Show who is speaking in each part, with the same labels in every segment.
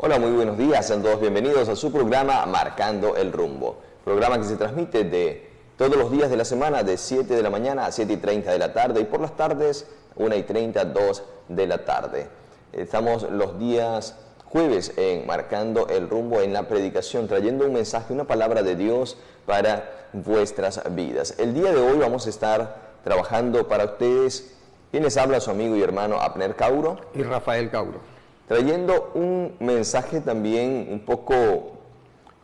Speaker 1: Hola, muy buenos días, sean todos bienvenidos a su programa Marcando el Rumbo, programa que se transmite de todos los días de la semana de 7 de la mañana a 7:30 de la tarde y por las tardes 1:30, 2 de la tarde. Estamos los días jueves en Marcando el Rumbo en la predicación, trayendo un mensaje, una palabra de Dios para vuestras vidas. El día de hoy vamos a estar trabajando para ustedes, quienes habla su amigo y hermano Abner Cauro
Speaker 2: y Rafael Cauro,
Speaker 1: trayendo un mensaje también un poco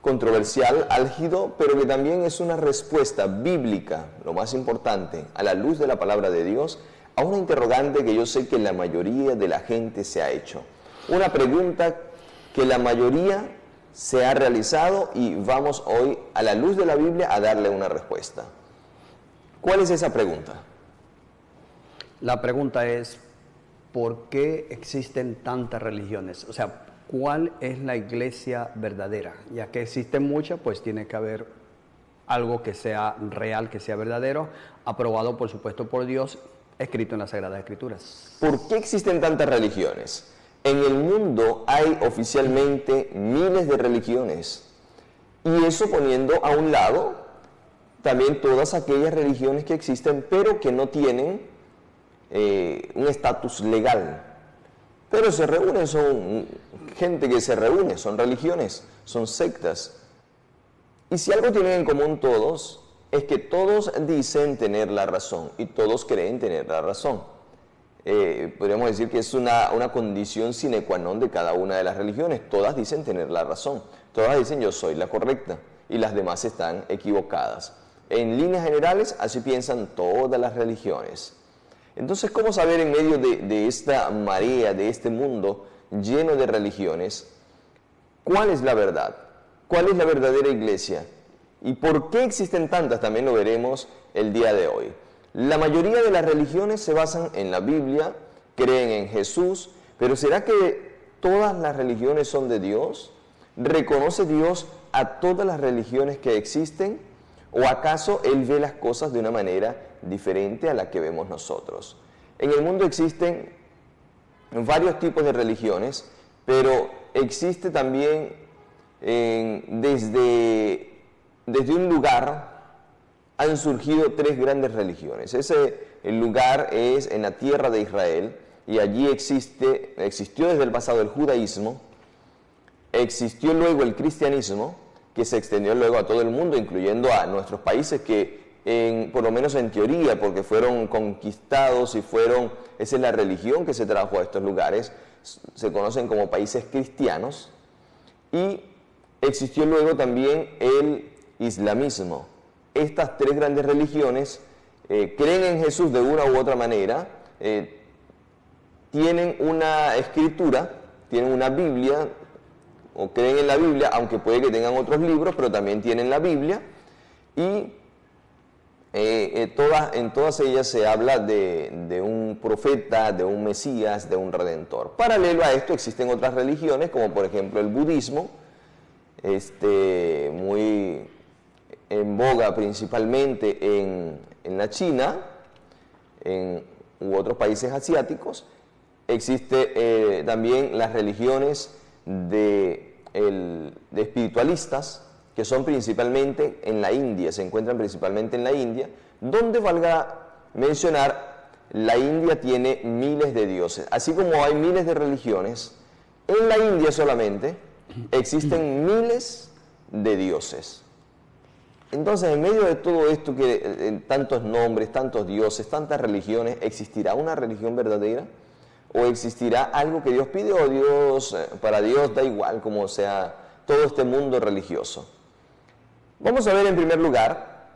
Speaker 1: controversial, álgido, pero que también es una respuesta bíblica, lo más importante, a la luz de la palabra de Dios, a una interrogante que yo sé que la mayoría de la gente se ha hecho. Una pregunta que la mayoría se ha realizado y vamos hoy, a la luz de la Biblia, a darle una respuesta. ¿Cuál es esa pregunta?
Speaker 2: La pregunta es, ¿por qué existen tantas religiones? O sea, ¿cuál es la iglesia verdadera? Ya que existen muchas, pues tiene que haber algo que sea real, que sea verdadero, aprobado por supuesto por Dios, escrito en las Sagradas Escrituras.
Speaker 1: ¿Por qué existen tantas religiones? En el mundo hay oficialmente miles de religiones, y eso poniendo a un lado también todas aquellas religiones que existen, pero que no tienen un estatus legal. Pero se reúnen, son gente que se reúne, son religiones, son sectas. Y si algo tienen en común todos, es que todos dicen tener la razón y todos creen tener la razón. Podríamos decir que es una condición sine qua non de cada una de las religiones. Todas dicen tener la razón, todas dicen yo soy la correcta y las demás están equivocadas. En líneas generales, así piensan todas las religiones. Entonces, ¿cómo saber en medio de esta marea, de este mundo lleno de religiones, cuál es la verdad? ¿Cuál es la verdadera iglesia? ¿Y por qué existen tantas? También lo veremos el día de hoy. La mayoría de las religiones se basan en la Biblia, creen en Jesús, pero ¿será que todas las religiones son de Dios? ¿Reconoce Dios a todas las religiones que existen? ¿O acaso Él ve las cosas de una manera diferente a la que vemos nosotros? En el mundo existen varios tipos de religiones, pero existe también desde un lugar han surgido tres grandes religiones. El lugar es en la tierra de Israel, y allí existió desde el pasado el judaísmo, existió luego el cristianismo, que se extendió luego a todo el mundo, incluyendo a nuestros países que, por lo menos en teoría, porque fueron conquistados y esa es la religión que se trajo a estos lugares, se conocen como países cristianos. Y existió luego también el islamismo. Estas tres grandes religiones creen en Jesús de una u otra manera, tienen una escritura, tienen una Biblia, o creen en la Biblia, aunque puede que tengan otros libros, pero también tienen la Biblia, y en todas ellas se habla de un profeta, de un Mesías, de un Redentor. Paralelo a esto existen otras religiones, como por ejemplo el budismo, muy en boga principalmente en la China, u otros países asiáticos. Existe también las religiones de espiritualistas, que son principalmente en la India, se encuentran principalmente en la India, donde, valga mencionar, la India tiene miles de dioses. Así como hay miles de religiones, en la India solamente existen miles de dioses. Entonces, en medio de todo esto, tantos nombres, tantos dioses, tantas religiones, ¿existirá una religión verdadera? ¿O existirá algo que Dios pide? ¿O Dios, para Dios da igual como sea todo este mundo religioso? Vamos a ver en primer lugar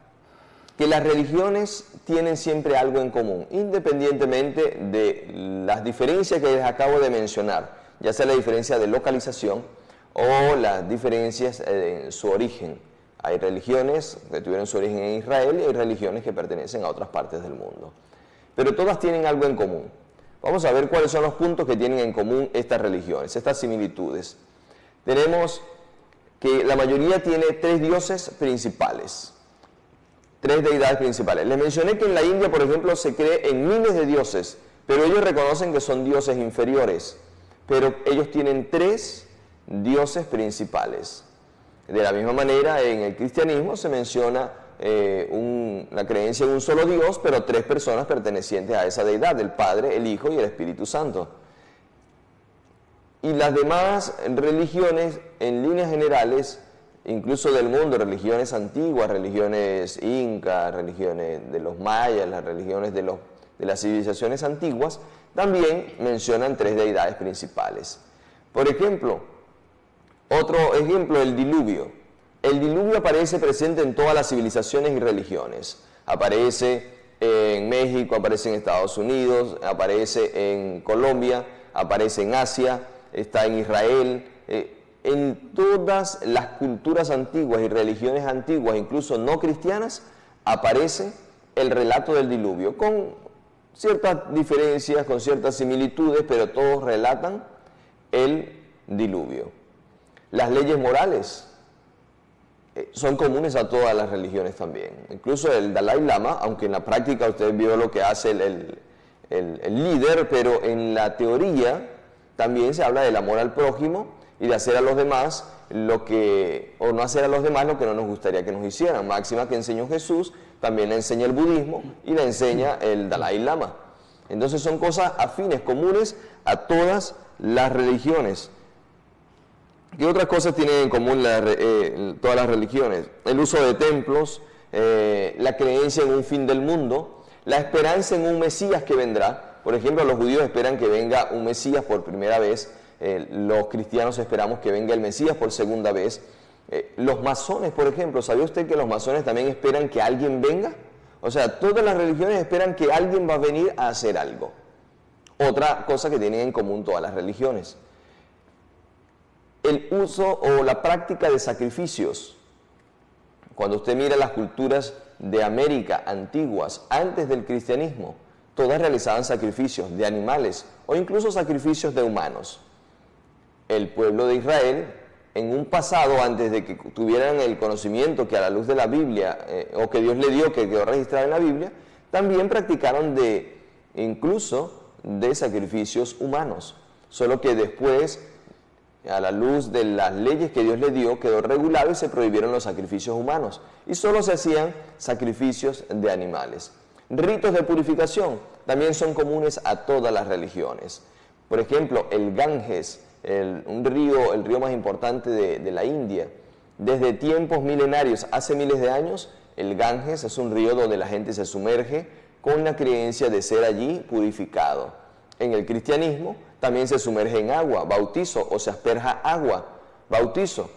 Speaker 1: que las religiones tienen siempre algo en común, independientemente de las diferencias que les acabo de mencionar, ya sea la diferencia de localización o las diferencias en su origen. Hay religiones que tuvieron su origen en Israel y hay religiones que pertenecen a otras partes del mundo. Pero todas tienen algo en común. Vamos a ver cuáles son los puntos que tienen en común estas religiones, estas similitudes. Tenemos que la mayoría tiene tres dioses principales, tres deidades principales. Les mencioné que en la India, por ejemplo, se cree en miles de dioses, pero ellos reconocen que son dioses inferiores. Pero ellos tienen tres dioses principales. De la misma manera, en el cristianismo se menciona la creencia en un solo Dios, pero 3 personas pertenecientes a esa deidad, el Padre, el Hijo y el Espíritu Santo. Y las demás religiones, en líneas generales, incluso del mundo, religiones antiguas, religiones incas, religiones de los mayas, las religiones de las civilizaciones antiguas, también mencionan 3 deidades principales. Por ejemplo, otro ejemplo, el diluvio. El diluvio aparece presente en todas las civilizaciones y religiones. Aparece en México, aparece en Estados Unidos, aparece en Colombia, aparece en Asia, está en Israel. En todas las culturas antiguas y religiones antiguas, incluso no cristianas, aparece el relato del diluvio, con ciertas diferencias, con ciertas similitudes, pero todos relatan el diluvio. Las leyes morales son comunes a todas las religiones también. Incluso el Dalai Lama, aunque en la práctica usted vio lo que hace el líder, pero en la teoría también se habla del amor al prójimo y de hacer a los demás o no hacer a los demás lo que no nos gustaría que nos hicieran. Máxima que enseñó Jesús, también la enseña el budismo y la enseña el Dalai Lama. Entonces son cosas afines, comunes a todas las religiones. ¿Qué otras cosas tienen en común todas las religiones? El uso de templos, la creencia en un fin del mundo, la esperanza en un Mesías que vendrá. Por ejemplo, los judíos esperan que venga un Mesías por primera vez, los cristianos esperamos que venga el Mesías por segunda vez. Los masones, por ejemplo, ¿sabía usted que los masones también esperan que alguien venga? O sea, todas las religiones esperan que alguien va a venir a hacer algo. Otra cosa que tienen en común todas las religiones. El uso o la práctica de sacrificios. Cuando usted mira las culturas de América antiguas, antes del cristianismo, todas realizaban sacrificios de animales o incluso sacrificios de humanos. El pueblo de Israel, en un pasado, antes de que tuvieran el conocimiento que a la luz de la Biblia, o que Dios le dio, que quedó registrado en la Biblia, también practicaron incluso de sacrificios humanos. Solo que después, a la luz de las leyes que Dios le dio, quedó regulado y se prohibieron los sacrificios humanos. Y solo se hacían sacrificios de animales. Ritos de purificación también son comunes a todas las religiones. Por ejemplo, el Ganges, el río más importante de la India. Desde tiempos milenarios, hace miles de años, el Ganges es un río donde la gente se sumerge con la creencia de ser allí purificado. En el cristianismo también se sumerge en agua, bautizo, o se asperja agua, bautizo,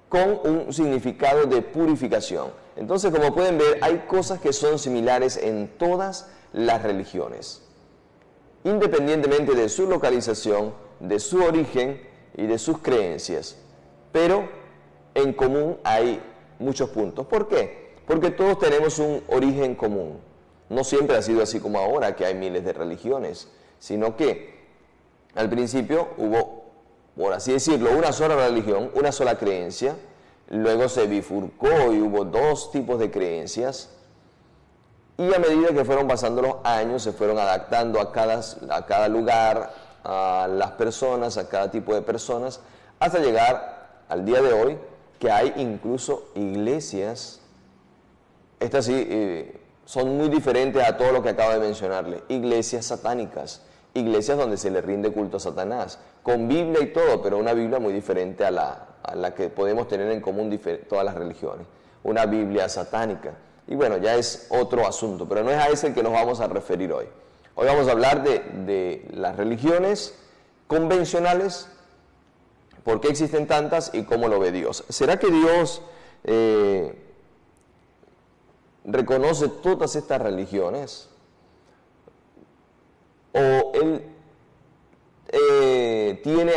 Speaker 1: con un significado de purificación. Entonces, como pueden ver, hay cosas que son similares en todas las religiones, independientemente de su localización, de su origen y de sus creencias. Pero en común hay muchos puntos. ¿Por qué? Porque todos tenemos un origen común. No siempre ha sido así como ahora, que hay miles de religiones, sino que al principio hubo, por así decirlo, una sola religión, una sola creencia. Luego se bifurcó y hubo 2 tipos de creencias. Y a medida que fueron pasando los años, se fueron adaptando a cada lugar, a las personas, a cada tipo de personas, hasta llegar al día de hoy, que hay incluso iglesias. Estas sí son muy diferentes a todo lo que acabo de mencionarle. Iglesias satánicas, iglesias donde se le rinde culto a Satanás, con Biblia y todo, pero una Biblia muy diferente a la que podemos tener en común todas las religiones. Una Biblia satánica. Y bueno, ya es otro asunto, pero no es a ese el que nos vamos a referir hoy. Hoy vamos a hablar de las religiones convencionales, por qué existen tantas y cómo lo ve Dios. ¿Será que Dios reconoce todas estas religiones? ¿O Él tiene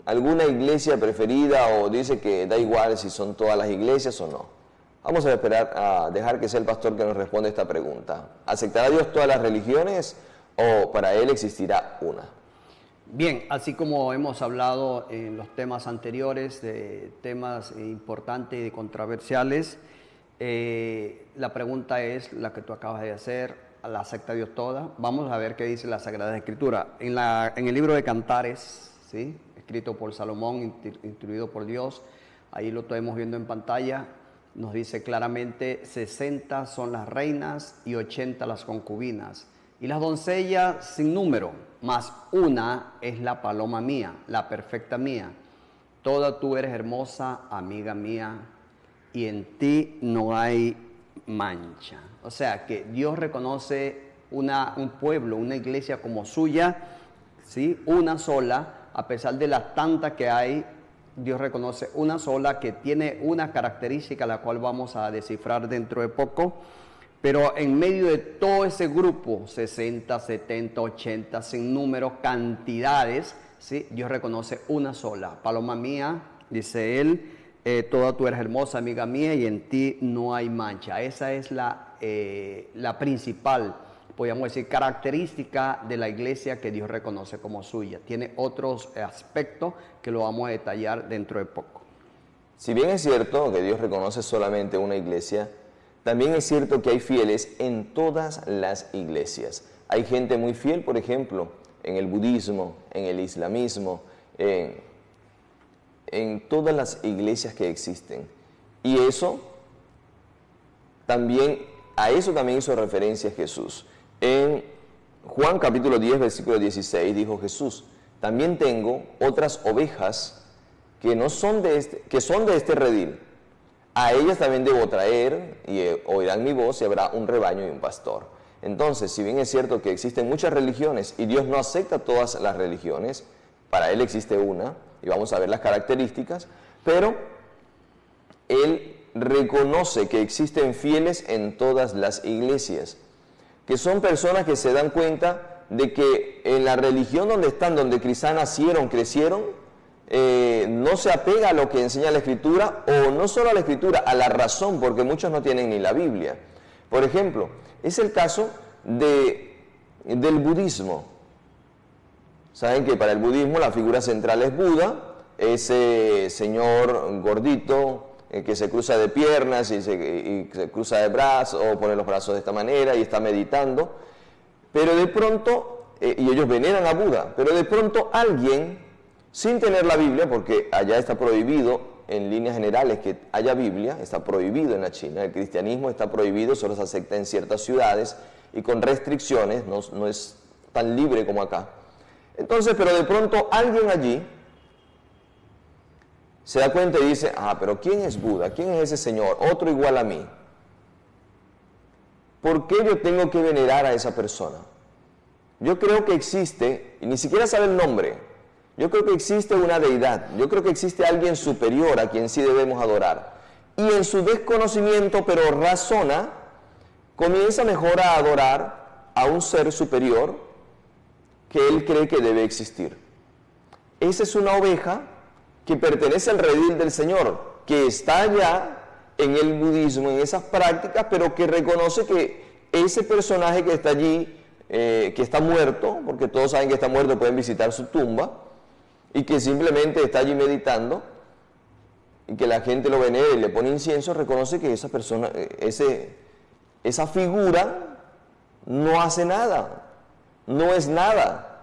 Speaker 1: alguna iglesia preferida o dice que da igual si son todas las iglesias o no? Vamos a esperar a dejar que sea el pastor que nos responda esta pregunta. ¿Aceptará Dios todas las religiones o para Él existirá una?
Speaker 2: Bien, así como hemos hablado en los temas anteriores de temas importantes y controversiales, la pregunta es la que tú acabas de hacer: ¿la acepta Dios toda? Vamos a ver qué dice la Sagrada Escritura. En el libro de Cantares, ¿sí? escrito por Salomón, instruido por Dios. Ahí lo estamos viendo en pantalla. Nos dice claramente, 60 son las reinas y 80 las concubinas. Y las doncellas sin número, mas una es la paloma mía, la perfecta mía. Toda tú eres hermosa, amiga mía, y en ti no hay mancha. O sea que Dios reconoce un pueblo, una iglesia como suya, ¿sí? Una sola, a pesar de las tantas que hay. Dios reconoce una sola que tiene una característica la cual vamos a descifrar dentro de poco, pero en medio de todo ese grupo, 60, 70, 80, sin número, cantidades, ¿sí? Dios reconoce una sola. Paloma mía, dice él, toda tú eres hermosa, amiga mía, y en ti no hay mancha. Esa es la principal, podríamos decir, característica de la iglesia que Dios reconoce como suya. Tiene otros aspectos que lo vamos a detallar dentro de poco.
Speaker 1: Si bien es cierto que Dios reconoce solamente una iglesia, también es cierto que hay fieles en todas las iglesias. Hay gente muy fiel, por ejemplo, en el budismo, en el islamismo, en todas las iglesias que existen. Y eso también, a eso también hizo referencia Jesús. En Juan capítulo 10, versículo 16, dijo Jesús, también tengo otras ovejas que son de este redil. A ellas también debo traer y oirán mi voz y habrá un rebaño y un pastor. Entonces, si bien es cierto que existen muchas religiones y Dios no acepta todas las religiones, para Él existe una, y vamos a ver las características, pero Él reconoce que existen fieles en todas las iglesias, que son personas que se dan cuenta de que en la religión donde están, donde quizá nacieron, crecieron, no se apega a lo que enseña la Escritura, o no solo a la Escritura, a la razón, porque muchos no tienen ni la Biblia. Por ejemplo, es el caso del budismo. Saben que para el budismo la figura central es Buda, ese señor gordito que se cruza de piernas y se cruza de brazos, o pone los brazos de esta manera y está meditando, pero de pronto, y ellos veneran a Buda, pero de pronto alguien, sin tener la Biblia, porque allá está prohibido en líneas generales que haya Biblia, está prohibido en la China, el cristianismo está prohibido, solo se acepta en ciertas ciudades y con restricciones, no es tan libre como acá. Entonces, pero de pronto alguien allí se da cuenta y dice, pero ¿quién es Buda? ¿Quién es ese señor? Otro igual a mí. ¿Por qué yo tengo que venerar a esa persona? Yo creo que existe, y ni siquiera sabe el nombre, yo creo que existe una deidad, yo creo que existe alguien superior a quien sí debemos adorar. Y en su desconocimiento, pero razona, comienza mejor a adorar a un ser superior que él cree que debe existir. Esa es una oveja que pertenece al redil del Señor, que está allá en el budismo, en esas prácticas, pero que reconoce que ese personaje que está allí, que está muerto, porque todos saben que está muerto, pueden visitar su tumba, y que simplemente está allí meditando, y que la gente lo venera y le pone incienso, reconoce que esa persona, esa figura no hace nada, no es nada.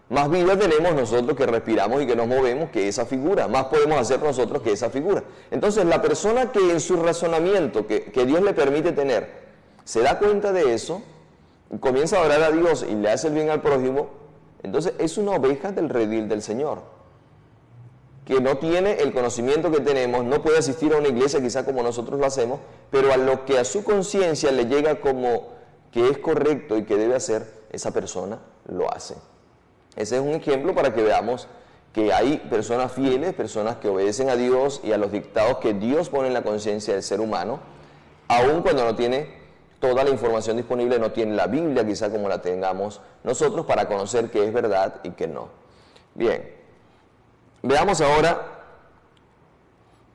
Speaker 1: Más vida tenemos nosotros que respiramos y que nos movemos que esa figura, más podemos hacer nosotros que esa figura. Entonces la persona que en su razonamiento, que Dios le permite tener, se da cuenta de eso, comienza a orar a Dios y le hace el bien al prójimo, entonces es una oveja del redil del Señor, que no tiene el conocimiento que tenemos, no puede asistir a una iglesia quizá como nosotros lo hacemos, pero a lo que a su conciencia le llega como que es correcto y que debe hacer, esa persona lo hace. Ese es un ejemplo para que veamos que hay personas fieles, personas que obedecen a Dios y a los dictados que Dios pone en la conciencia del ser humano, aun cuando no tiene toda la información disponible, no tiene la Biblia quizá como la tengamos nosotros para conocer qué es verdad y qué no. Bien, veamos ahora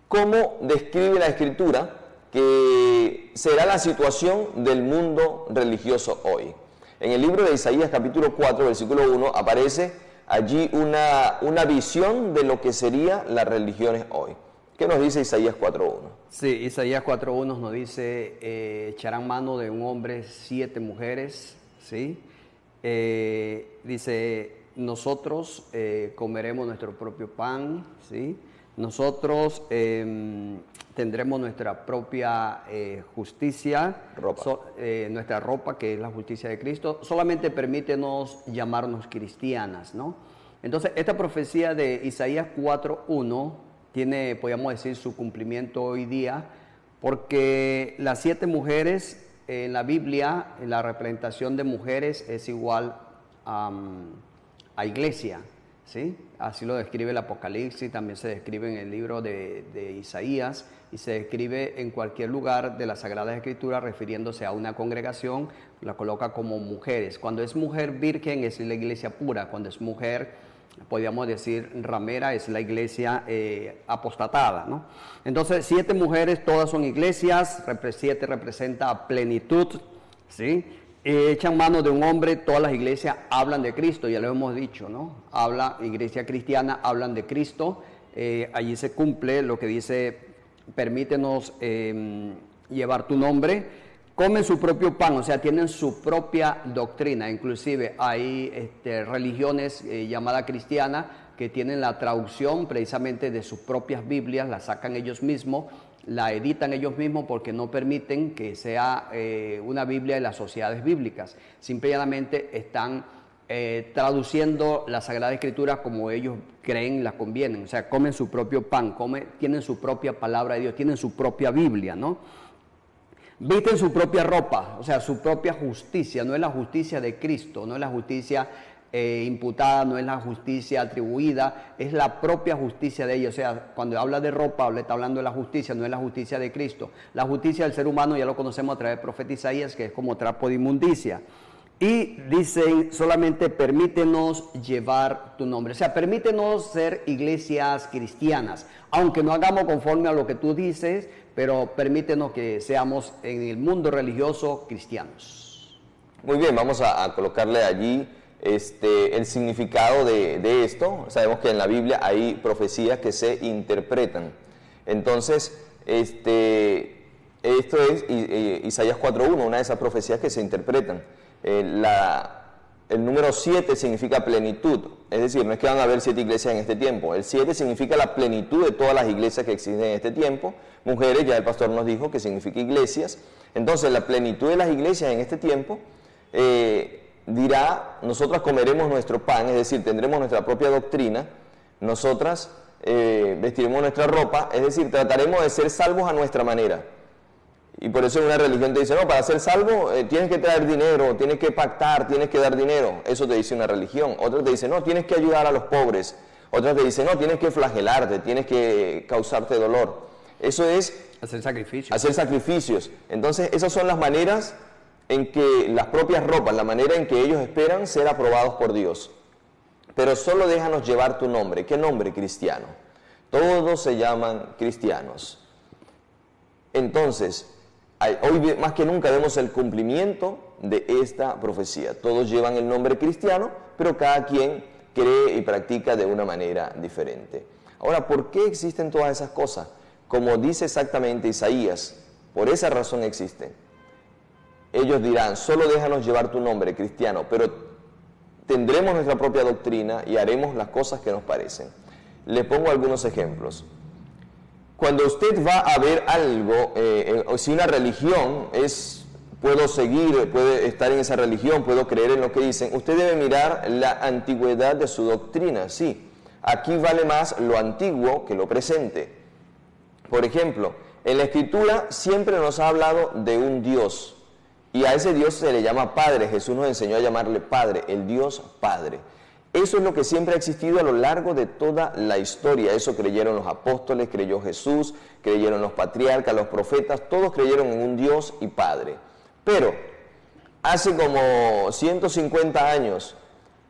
Speaker 1: cómo describe la Escritura que será la situación del mundo religioso hoy. En el libro de Isaías capítulo 4, versículo 1, aparece allí una visión de lo que serían las religiones hoy. ¿Qué nos dice Isaías 4.1?
Speaker 2: Sí, Isaías 4.1 nos dice, echarán mano de un hombre 7 mujeres, ¿sí? Dice, nosotros comeremos nuestro propio pan, ¿sí? Nosotros tendremos nuestra propia justicia, nuestra ropa, que es la justicia de Cristo. Solamente permítenos llamarnos cristianas, ¿no? Entonces, esta profecía de Isaías 4:1 tiene, podríamos decir, su cumplimiento hoy día, porque las 7 mujeres en la Biblia, en la representación de mujeres es igual a iglesia, ¿sí? Así lo describe el Apocalipsis, también se describe en el libro de Isaías y se describe en cualquier lugar de la Sagrada Escritura refiriéndose a una congregación, la coloca como mujeres. Cuando es mujer virgen es la iglesia pura, cuando es mujer, podríamos decir, ramera, es la iglesia apostatada, ¿no? Entonces, 7 mujeres, todas son iglesias, 7 representa a plenitud, ¿sí? Echan mano de un hombre, todas las iglesias hablan de Cristo, ya lo hemos dicho, ¿no? Iglesia cristiana, hablan de Cristo, allí se cumple lo que dice, permítenos llevar tu nombre, comen su propio pan, o sea, tienen su propia doctrina, inclusive hay religiones llamadas cristianas que tienen la traducción precisamente de sus propias Biblias, la sacan ellos mismos, la editan ellos mismos porque no permiten que sea una Biblia de las sociedades bíblicas. Simplemente están traduciendo la Sagrada Escritura como ellos creen la convienen. O sea, comen su propio pan, tienen su propia palabra de Dios, tienen su propia Biblia, ¿no? Visten su propia ropa, o sea, su propia justicia. No es la justicia de Cristo, no es la justicia imputada, no es la justicia atribuida, es la propia justicia de ellos. O sea, cuando habla de ropa, está hablando de la justicia, no es la justicia de Cristo. La justicia del ser humano ya lo conocemos a través del profeta Isaías, que es como trapo de inmundicia. Y dicen, solamente permítenos llevar tu nombre. O sea, permítenos ser iglesias cristianas, aunque no hagamos conforme a lo que tú dices, pero permítenos que seamos en el mundo religioso cristianos.
Speaker 1: Muy bien, vamos a colocarle allí el significado de esto. Sabemos que en la Biblia hay profecías que se interpretan. Entonces, esto es Isaías 4:1, una de esas profecías que se interpretan. El número 7 significa plenitud, es decir, no es que van a haber 7 iglesias en este tiempo. El 7 significa la plenitud de todas las iglesias que existen en este tiempo. Mujeres, ya el pastor nos dijo que significa iglesias. Entonces, la plenitud de las iglesias en este tiempo dirá, nosotras comeremos nuestro pan, es decir, tendremos nuestra propia doctrina, nosotras vestiremos nuestra ropa, es decir, trataremos de ser salvos a nuestra manera. Y por eso una religión te dice, no, para ser salvo tienes que traer dinero, tienes que pactar, tienes que dar dinero. Eso te dice una religión. Otra te dice, no, tienes que ayudar a los pobres. Otra te dice, no, tienes que flagelarte, tienes que causarte dolor. Eso es
Speaker 2: hacer sacrificios.
Speaker 1: Hacer sacrificios. Entonces, esas son las maneras en que las propias ropas, la manera en que ellos esperan ser aprobados por Dios. Pero solo déjanos llevar tu nombre. ¿Qué nombre? Cristiano. Todos se llaman cristianos. Entonces, hoy más que nunca vemos el cumplimiento de esta profecía. Todos llevan el nombre cristiano, pero cada quien cree y practica de una manera diferente. Ahora, ¿por qué existen todas esas cosas? Como dice exactamente Isaías, por esa razón existen. Ellos dirán, solo déjanos llevar tu nombre cristiano, pero tendremos nuestra propia doctrina y haremos las cosas que nos parecen. Les pongo algunos ejemplos. Cuando usted va a ver algo, si una religión puedo seguir, puede estar en esa religión, puedo creer en lo que dicen, usted debe mirar la antigüedad de su doctrina, sí. Aquí vale más lo antiguo que lo presente. Por ejemplo, en la Escritura siempre nos ha hablado de un Dios, y a ese Dios se le llama Padre. Jesús nos enseñó a llamarle Padre, el Dios Padre. Eso es lo que siempre ha existido a lo largo de toda la historia. Eso creyeron los apóstoles, creyó Jesús, creyeron los patriarcas, los profetas, todos creyeron en un Dios y Padre. Pero hace como 150 años,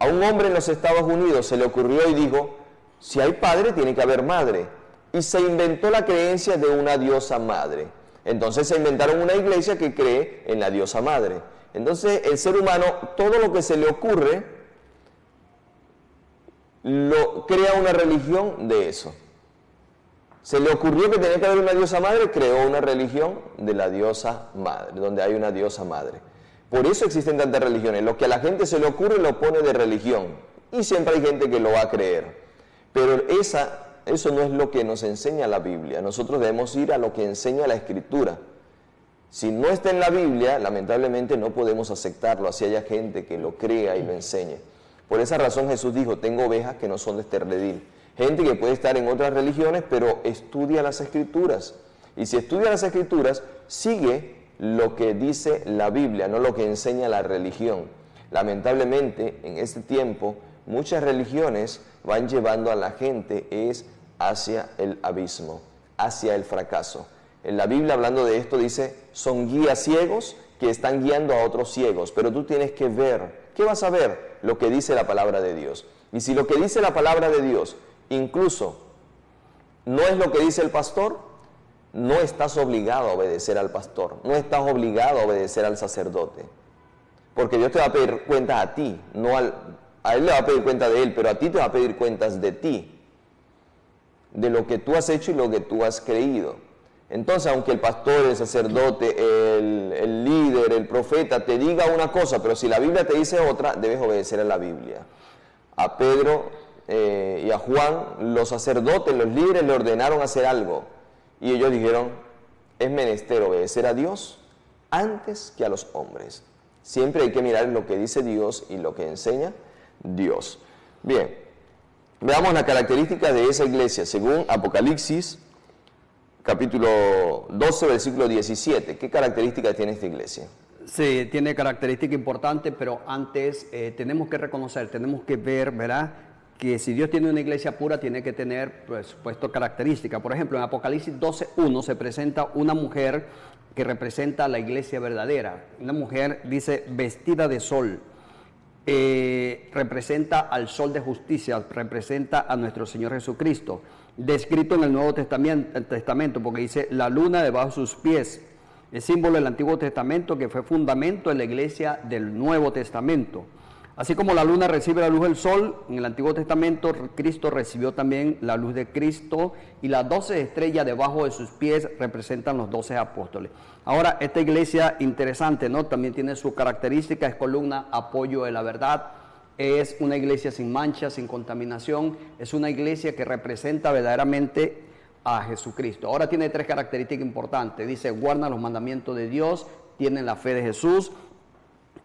Speaker 1: a un hombre en los Estados Unidos se le ocurrió y dijo, si hay padre, tiene que haber madre. Y se inventó la creencia de una diosa madre. Entonces se inventaron una iglesia que cree en la diosa madre. Entonces el ser humano, todo lo que se le ocurre, crea una religión de eso. Se le ocurrió que tenía que haber una diosa madre, creó una religión de la diosa madre, donde hay una diosa madre. Por eso existen tantas religiones. Lo que a la gente se le ocurre lo pone de religión. y siempre hay gente que lo va a creer. Pero eso no es lo que nos enseña la Biblia. Nosotros debemos ir a lo que enseña la Escritura. Si no está en la Biblia, lamentablemente no podemos aceptarlo, así haya gente que lo crea y lo enseñe. Por esa razón Jesús dijo, tengo ovejas que no son de este redil. Gente que puede estar en otras religiones, pero estudia las Escrituras. Y si estudia las Escrituras, sigue lo que dice la Biblia, no lo que enseña la religión. Lamentablemente, en este tiempo, muchas religiones van llevando a la gente hacia el abismo, hacia el fracaso. En la Biblia, hablando de esto, dice, son guías ciegos que están guiando a otros ciegos, pero tú tienes que ver. ¿Qué vas a ver? Lo que dice la palabra de Dios. Y si lo que dice la palabra de Dios, incluso, no es lo que dice el pastor, no estás obligado a obedecer al pastor, no estás obligado a obedecer al sacerdote. Porque Dios te va a pedir cuentas a ti, a Él le va a pedir cuentas de Él, pero a ti te va a pedir cuentas de ti, de lo que tú has hecho y lo que tú has creído. Entonces, aunque el pastor, el sacerdote, el líder, el profeta te diga una cosa, pero si la Biblia te dice otra, debes obedecer a la Biblia. A Pedro y a Juan, los sacerdotes, los líderes le ordenaron hacer algo, y ellos dijeron, es menester obedecer a Dios antes que a los hombres. Siempre hay que mirar lo que dice Dios y lo que enseña Dios. Bien, veamos las características de esa iglesia según Apocalipsis capítulo 12, versículo 17. ¿Qué características tiene esta iglesia?
Speaker 2: Sí, tiene características importantes, pero antes tenemos que reconocer, tenemos que ver, ¿verdad?, que si Dios tiene una iglesia pura, tiene que tener, por supuesto, características. Por ejemplo, en Apocalipsis 12:1 se presenta una mujer que representa a la iglesia verdadera. Una mujer, dice, vestida de sol. Representa al sol de justicia, representa a nuestro Señor Jesucristo. Descrito en el Nuevo Testamento, porque dice la luna debajo de sus pies. Es símbolo del Antiguo Testamento que fue fundamento de la iglesia del Nuevo Testamento. Así como la luna recibe la luz del sol, en el Antiguo Testamento Cristo recibió también la luz de Cristo, y las 12 estrellas debajo de sus pies representan los 12 apóstoles. Ahora, esta iglesia, interesante, ¿no?, también tiene su característica, es columna, apoyo de la verdad, es una iglesia sin mancha, sin contaminación, es una iglesia que representa verdaderamente a Jesucristo. Ahora tiene 3 características importantes, dice, guarda los mandamientos de Dios, tiene la fe de Jesús,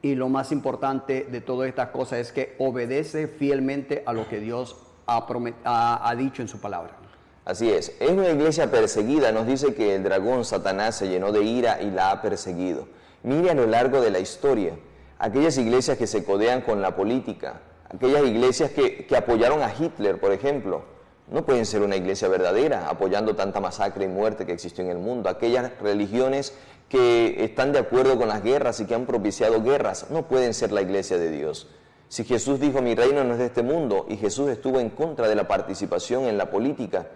Speaker 2: y lo más importante de todas estas cosas es que obedece fielmente a lo que Dios ha dicho en su palabra.
Speaker 1: Así es una iglesia perseguida. Nos dice que el dragón Satanás se llenó de ira y la ha perseguido. Mire a lo largo de la historia, aquellas iglesias que se codean con la política, aquellas iglesias que apoyaron a Hitler, por ejemplo, no pueden ser una iglesia verdadera, apoyando tanta masacre y muerte que existió en el mundo. Aquellas religiones que están de acuerdo con las guerras y que han propiciado guerras, no pueden ser la iglesia de Dios. Si Jesús dijo, mi reino no es de este mundo, y Jesús estuvo en contra de la participación en la política,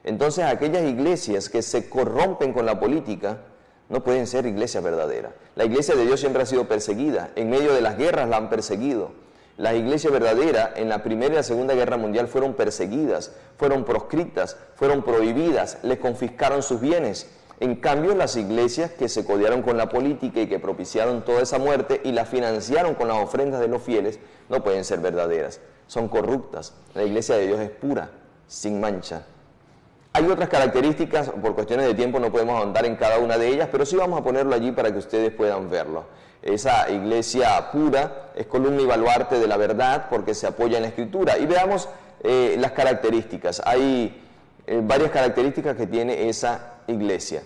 Speaker 1: entonces aquellas iglesias que se corrompen con la política, no pueden ser iglesias verdaderas. La iglesia de Dios siempre ha sido perseguida, en medio de las guerras la han perseguido. Las iglesias verdaderas en la Primera y la Segunda Guerra Mundial fueron perseguidas, fueron proscritas, fueron prohibidas, les confiscaron sus bienes. En cambio, las iglesias que se codearon con la política y que propiciaron toda esa muerte y la financiaron con las ofrendas de los fieles, no pueden ser verdaderas, son corruptas. La iglesia de Dios es pura, sin mancha. Hay otras características, por cuestiones de tiempo no podemos ahondar en cada una de ellas, pero sí vamos a ponerlo allí para que ustedes puedan verlo. Esa iglesia pura es columna y baluarte de la verdad porque se apoya en la Escritura. Y veamos las características. Hay varias características que tiene esa iglesia.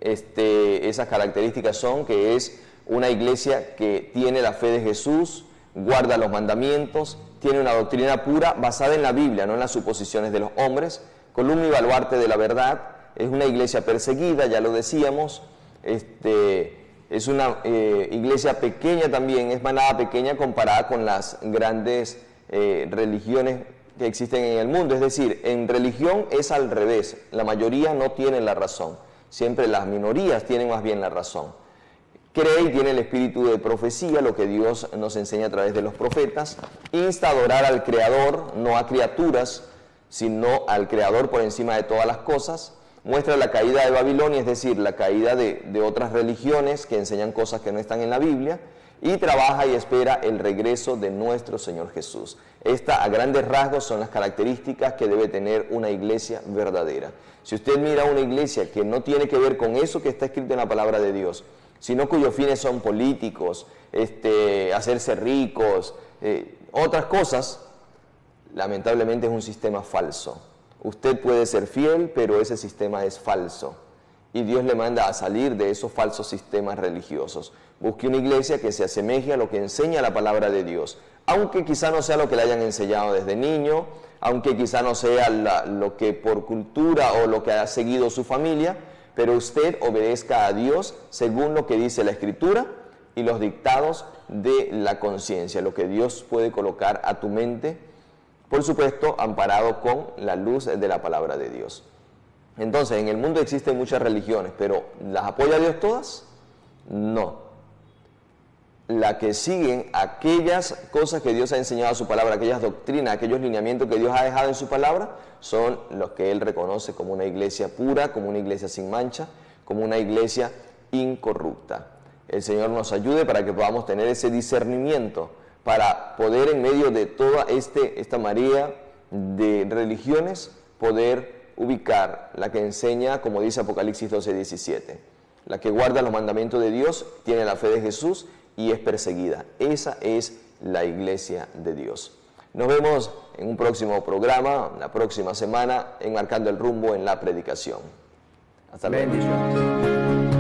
Speaker 1: Esas características son que es una iglesia que tiene la fe de Jesús, guarda los mandamientos, tiene una doctrina pura basada en la Biblia, no en las suposiciones de los hombres, columna y baluarte de la verdad, es una iglesia perseguida, ya lo decíamos, es una iglesia pequeña también, es manada pequeña comparada con las grandes religiones que existen en el mundo. Es decir, en religión es al revés, la mayoría no tiene la razón, siempre las minorías tienen más bien la razón. Cree y tiene el espíritu de profecía, lo que Dios nos enseña a través de los profetas, insta a adorar al Creador, no a criaturas, sino al Creador por encima de todas las cosas. Muestra la caída de Babilonia, es decir, la caída de otras religiones que enseñan cosas que no están en la Biblia, y trabaja y espera el regreso de nuestro Señor Jesús. Estas, a grandes rasgos, son las características que debe tener una iglesia verdadera. Si usted mira una iglesia que no tiene que ver con eso que está escrito en la palabra de Dios, sino cuyos fines son políticos, hacerse ricos, otras cosas, lamentablemente es un sistema falso. Usted puede ser fiel, pero ese sistema es falso. Y Dios le manda a salir de esos falsos sistemas religiosos. Busque una iglesia que se asemeje a lo que enseña la palabra de Dios. Aunque quizá no sea lo que le hayan enseñado desde niño, aunque quizá no sea lo que por cultura o lo que ha seguido su familia, pero usted obedezca a Dios según lo que dice la Escritura y los dictados de la conciencia, lo que Dios puede colocar a tu mente, por supuesto, amparado con la luz de la palabra de Dios. Entonces, en el mundo existen muchas religiones, pero ¿las apoya Dios todas? No. La que siguen aquellas cosas que Dios ha enseñado a su palabra, aquellas doctrinas, aquellos lineamientos que Dios ha dejado en su palabra, son los que Él reconoce como una iglesia pura, como una iglesia sin mancha, como una iglesia incorrupta. El Señor nos ayude para que podamos tener ese discernimiento, para poder en medio de toda esta marea de religiones, poder ubicar la que enseña, como dice Apocalipsis 12:17. La que guarda los mandamientos de Dios, tiene la fe de Jesús y es perseguida. Esa es la iglesia de Dios. Nos vemos en un próximo programa, la próxima semana, enmarcando el rumbo en la predicación. Hasta luego.
Speaker 2: Bendiciones.